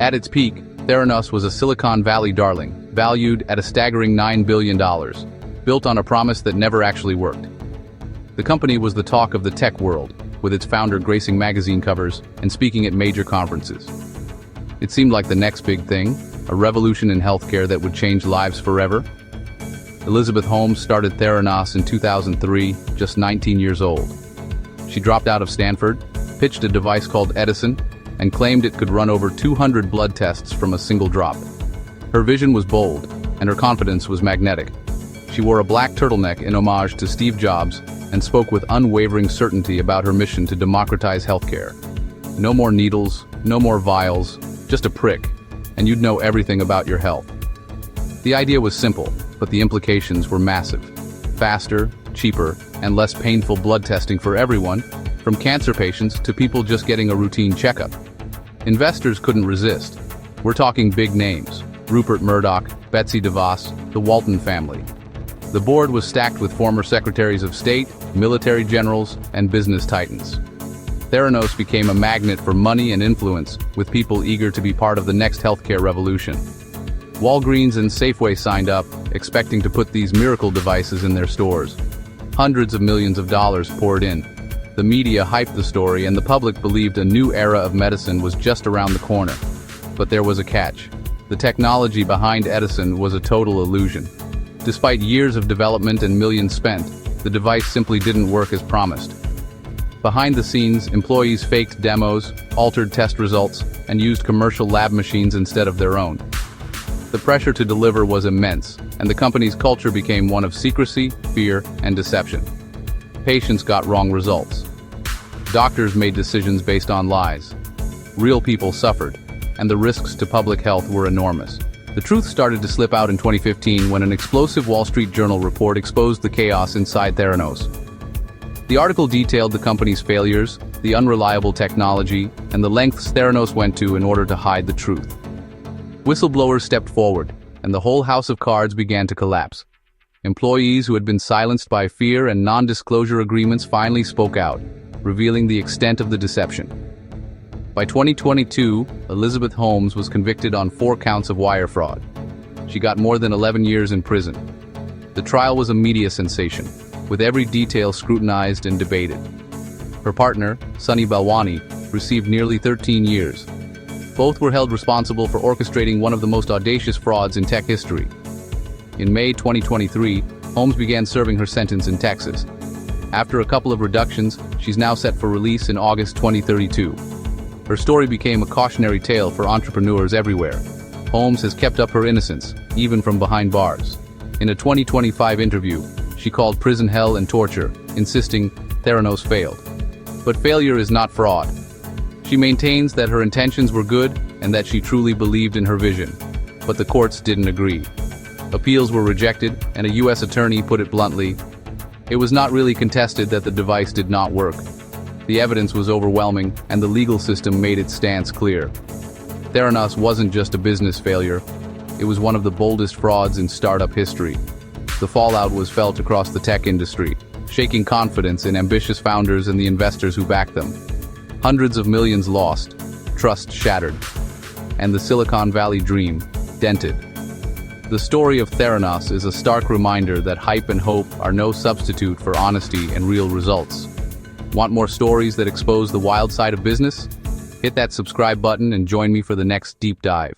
At its peak, Theranos was a Silicon Valley darling, valued at a staggering $9 billion, built on a promise that never actually worked. The company was the talk of the tech world, with its founder gracing magazine covers and speaking at major conferences. It seemed like the next big thing, a revolution in healthcare that would change lives forever. Elizabeth Holmes started Theranos in 2003, just 19 years old. She dropped out of Stanford, pitched a device called Edison, and claimed it could run over 200 blood tests from a single drop. Her vision was bold, and her confidence was magnetic. She wore a black turtleneck in homage to Steve Jobs and spoke with unwavering certainty about her mission to democratize healthcare. No more needles, no more vials, just a prick, and you'd know everything about your health. The idea was simple, but the implications were massive. Faster, cheaper, and less painful blood testing for everyone, from cancer patients to people just getting a routine checkup. Investors couldn't resist. We're talking big names: Rupert Murdoch, Betsy DeVos, the Walton family. The board was stacked with former secretaries of state, military generals, and business titans. Theranos became a magnet for money and influence, with people eager to be part of the next healthcare revolution. Walgreens and Safeway signed up, expecting to put these miracle devices in their stores. Hundreds of millions of dollars poured in. The media hyped the story, and the public believed a new era of medicine was just around the corner. But there was a catch. The technology behind Edison was a total illusion. Despite years of development and millions spent, the device simply didn't work as promised. Behind the scenes, employees faked demos, altered test results, and used commercial lab machines instead of their own. The pressure to deliver was immense, and the company's culture became one of secrecy, fear, and deception. Patients got wrong results. Doctors made decisions based on lies. Real people suffered, and the risks to public health were enormous. The truth started to slip out in 2015 when an explosive Wall Street Journal report exposed the chaos inside Theranos. The article detailed the company's failures, the unreliable technology, and the lengths Theranos went to in order to hide the truth. Whistleblowers stepped forward, and the whole house of cards began to collapse. Employees who had been silenced by fear and non-disclosure agreements finally spoke out, revealing the extent of the deception. By 2022, Elizabeth Holmes was convicted on 4 counts of wire fraud. She got more than 11 years in prison. The trial was a media sensation, with every detail scrutinized and debated. Her partner, Sunny Balwani, received nearly 13 years. Both were held responsible for orchestrating one of the most audacious frauds in tech history. In May 2023, Holmes began serving her sentence in Texas. After a couple of reductions, she's now set for release in August 2032. Her story became a cautionary tale for entrepreneurs everywhere. Holmes has kept up her innocence, even from behind bars. In a 2025 interview, she called prison hell and torture, insisting Theranos failed. But failure is not fraud. She maintains that her intentions were good and that she truly believed in her vision. But the courts didn't agree. Appeals were rejected, and a U.S. attorney put it bluntly: it was not really contested that the device did not work. The evidence was overwhelming, and the legal system made its stance clear. Theranos wasn't just a business failure. It was one of the boldest frauds in startup history. The fallout was felt across the tech industry, shaking confidence in ambitious founders and the investors who backed them. Hundreds of millions lost, trust shattered, and the Silicon Valley dream dented. The story of Theranos is a stark reminder that hype and hope are no substitute for honesty and real results. Want more stories that expose the wild side of business? Hit that subscribe button and join me for the next deep dive.